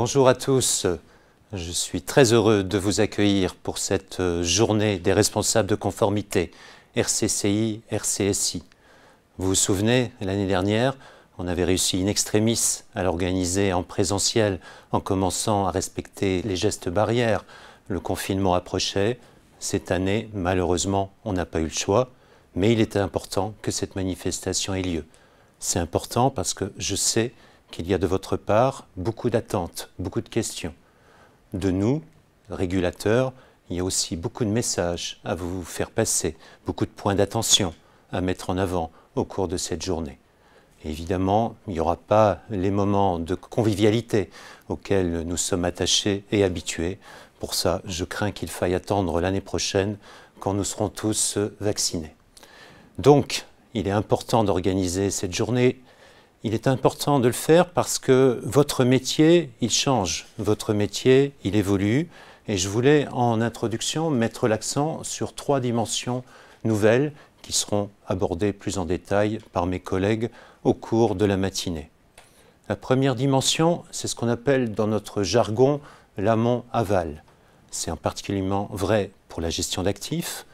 Bonjour à tous, je suis très heureux de vous accueillir pour cette journée des responsables de conformité RCCI, RCSI. Vous vous souvenez, l'année dernière, on avait réussi in extremis à l'organiser en présentiel en commençant à respecter les gestes barrières. Le confinement approchait. Cette année, malheureusement, on n'a pas eu le choix, mais il était important que cette manifestation ait lieu. C'est important parce que je sais qu'il y a de votre part beaucoup d'attentes, beaucoup de questions. De nous, régulateurs, il y a aussi beaucoup de messages à vous faire passer, beaucoup de points d'attention à mettre en avant au cours de cette journée. Et évidemment, il n'y aura pas les moments de convivialité auxquels nous sommes attachés et habitués. Pour ça, je crains qu'il faille attendre l'année prochaine quand nous serons tous vaccinés. Donc, il est important d'organiser cette journée. Il est important de le faire parce que votre métier, il change. Votre métier, il évolue. Et je voulais, en introduction, mettre l'accent sur 3 dimensions nouvelles qui seront abordées plus en détail par mes collègues au cours de la matinée. La première dimension, c'est ce qu'on appelle dans notre jargon l'amont-aval. C'est en particulièrement vrai pour la gestion d'actifs.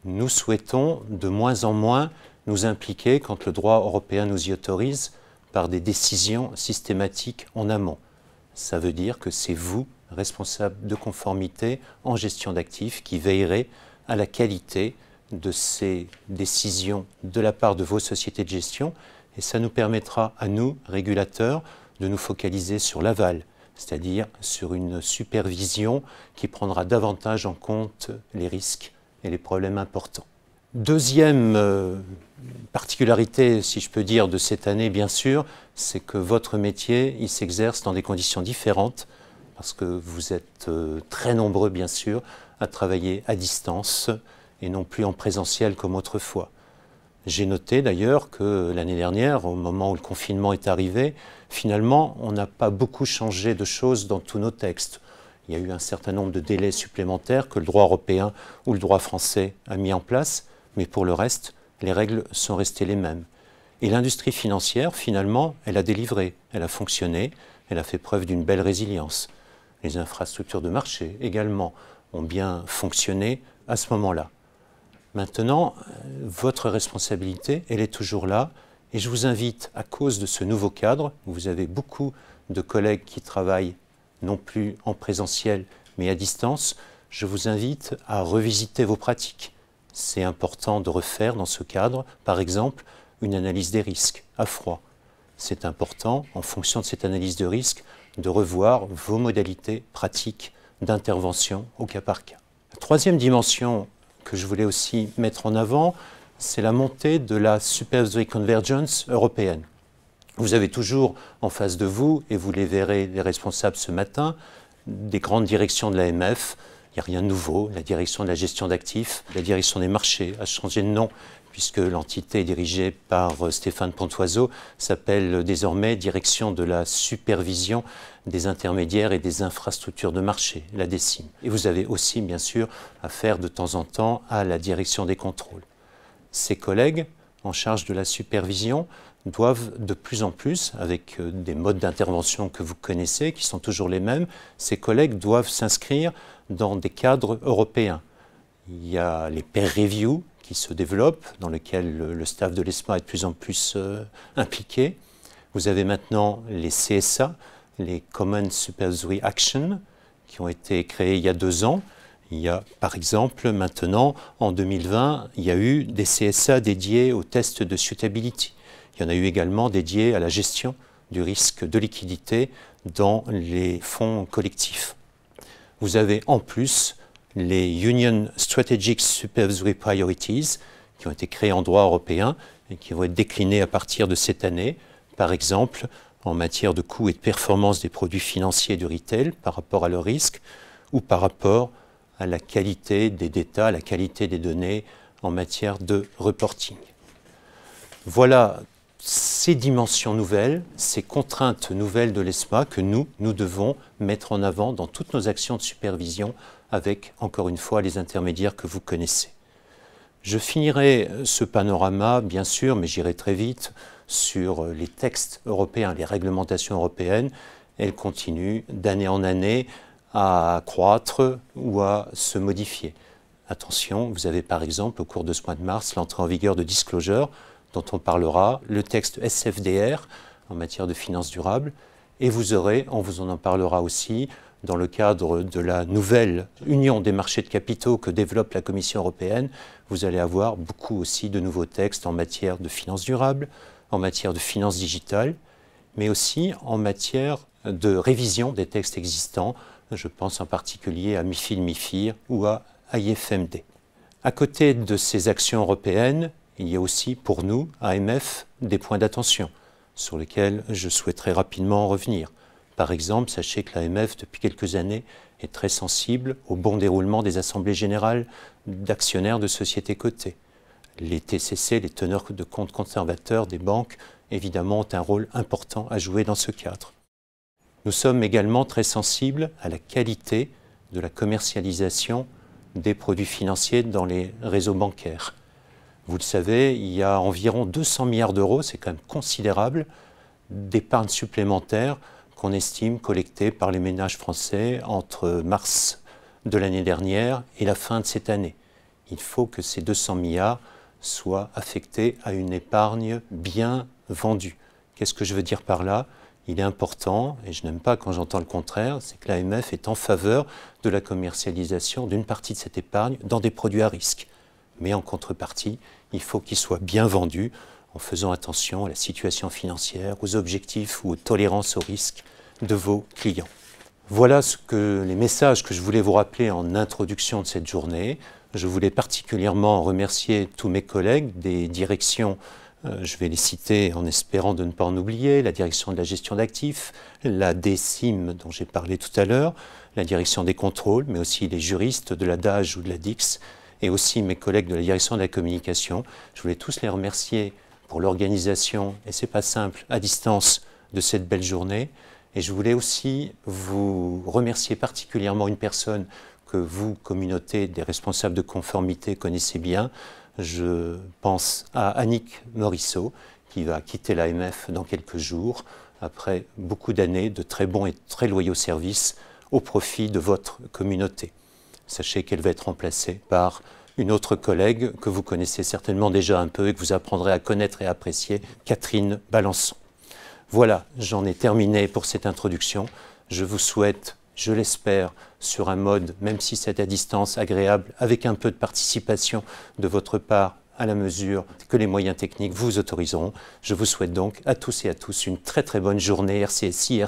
Nous souhaitons de moins en moins nous impliquer quand le droit européen nous y autorise par des décisions systématiques en amont. Ça veut dire que c'est vous, responsable de conformité en gestion d'actifs, qui veillerez à la qualité de ces décisions de la part de vos sociétés de gestion, et ça nous permettra à nous, régulateurs, de nous focaliser sur l'aval, c'est-à-dire sur une supervision qui prendra davantage en compte les risques et les problèmes importants. Deuxième particularité, si je peux dire, de cette année, bien sûr, c'est que votre métier, il s'exerce dans des conditions différentes, parce que vous êtes très nombreux, bien sûr, à travailler à distance et non plus en présentiel comme autrefois. J'ai noté d'ailleurs que l'année dernière, au moment où le confinement est arrivé, finalement, on n'a pas beaucoup changé de choses dans tous nos textes. Il y a eu un certain nombre de délais supplémentaires que le droit européen ou le droit français a mis en place, mais pour le reste, les règles sont restées les mêmes. Et l'industrie financière, finalement, elle a délivré, elle a fonctionné, elle a fait preuve d'une belle résilience. Les infrastructures de marché également ont bien fonctionné à ce moment-là. Maintenant, votre responsabilité, elle est toujours là, et je vous invite, à cause de ce nouveau cadre, où vous avez beaucoup de collègues qui travaillent non plus en présentiel, mais à distance, je vous invite à revisiter vos pratiques. C'est important de refaire dans ce cadre, par exemple, une analyse des risques à froid. C'est important, en fonction de cette analyse de risque, de revoir vos modalités pratiques d'intervention au cas par cas. La troisième dimension que je voulais aussi mettre en avant, c'est la montée de la Supervisory Convergence européenne. Vous avez toujours en face de vous, et vous les verrez, les responsables ce matin, des grandes directions de l'AMF. Il n'y a rien de nouveau. La direction de la gestion d'actifs, la direction des marchés a changé de nom, puisque l'entité dirigée par Stéphane Pontoiseau s'appelle désormais Direction de la supervision des intermédiaires et des infrastructures de marché, la DSIM. Et vous avez aussi, bien sûr, affaire de temps en temps à la direction des contrôles. Ces collègues en charge de la supervision doivent de plus en plus, avec des modes d'intervention que vous connaissez, qui sont toujours les mêmes, ces collègues doivent s'inscrire dans des cadres européens. Il y a les peer reviews qui se développent, dans lesquels le staff de l'ESMA est de plus en plus impliqué. Vous avez maintenant les CSA, les Common Supervisory Action, qui ont été créés il y a 2 ans. Il y a, par exemple, maintenant, en 2020, il y a eu des CSA dédiés aux tests de suitability. Il y en a eu également dédiés à la gestion du risque de liquidité dans les fonds collectifs. Vous avez en plus les Union Strategic Supervisory Priorities qui ont été créés en droit européen et qui vont être déclinés à partir de cette année, par exemple en matière de coûts et de performance des produits financiers du retail par rapport à leur risque ou par rapport à la qualité des data, à la qualité des données en matière de reporting. Voilà ces dimensions nouvelles, ces contraintes nouvelles de l'ESMA que nous devons mettre en avant dans toutes nos actions de supervision avec, encore une fois, les intermédiaires que vous connaissez. Je finirai ce panorama, bien sûr, mais j'irai très vite, sur les textes européens, les réglementations européennes, elle continue d'année en année à croître ou à se modifier. Attention, vous avez par exemple au cours de ce mois de mars l'entrée en vigueur de Disclosure, dont on parlera, le texte SFDR en matière de finances durables, et vous aurez, on vous en parlera aussi, dans le cadre de la nouvelle union des marchés de capitaux que développe la Commission européenne, vous allez avoir beaucoup aussi de nouveaux textes en matière de finances durables, en matière de finances digitales, mais aussi en matière de révision des textes existants. Je pense en particulier à MiFID, MiFIR ou à AIFMD. À côté de ces actions européennes, il y a aussi pour nous, AMF, des points d'attention sur lesquels je souhaiterais rapidement revenir. Par exemple, sachez que l'AMF, depuis quelques années, est très sensible au bon déroulement des assemblées générales d'actionnaires de sociétés cotées. Les TCC, les teneurs de comptes conservateurs des banques, évidemment, ont un rôle important à jouer dans ce cadre. Nous sommes également très sensibles à la qualité de la commercialisation des produits financiers dans les réseaux bancaires. Vous le savez, il y a environ 200 milliards d'euros, c'est quand même considérable, d'épargne supplémentaire qu'on estime collectée par les ménages français entre mars de l'année dernière et la fin de cette année. Il faut que ces 200 milliards soient affectés à une épargne bien vendue. Qu'est-ce que je veux dire par là ? Il est important, et je n'aime pas quand j'entends le contraire, c'est que l'AMF est en faveur de la commercialisation d'une partie de cette épargne dans des produits à risque. Mais en contrepartie, il faut qu'il soit bien vendu en faisant attention à la situation financière, aux objectifs ou aux tolérances au risque de vos clients. Voilà les messages que je voulais vous rappeler en introduction de cette journée. Je voulais particulièrement remercier tous mes collègues des directions, je vais les citer en espérant de ne pas en oublier, la direction de la gestion d'actifs, la DSIM dont j'ai parlé tout à l'heure, la direction des contrôles, mais aussi les juristes de la DAGE ou de la DIX, et aussi mes collègues de la direction de la communication. Je voulais tous les remercier pour l'organisation, et c'est pas simple, à distance de cette belle journée. Et je voulais aussi vous remercier particulièrement une personne que vous, communauté des responsables de conformité, connaissez bien. Je pense à Annick Morisseau, qui va quitter l'AMF dans quelques jours, après beaucoup d'années de très bons et très loyaux services au profit de votre communauté. Sachez qu'elle va être remplacée par une autre collègue que vous connaissez certainement déjà un peu et que vous apprendrez à connaître et à apprécier, Catherine Balançon. Voilà, j'en ai terminé pour cette introduction. Je vous souhaite, je l'espère, sur un mode, même si c'est à distance, agréable, avec un peu de participation de votre part, à la mesure que les moyens techniques vous autoriseront. Je vous souhaite donc à tous et à tous une très très bonne journée RCSI.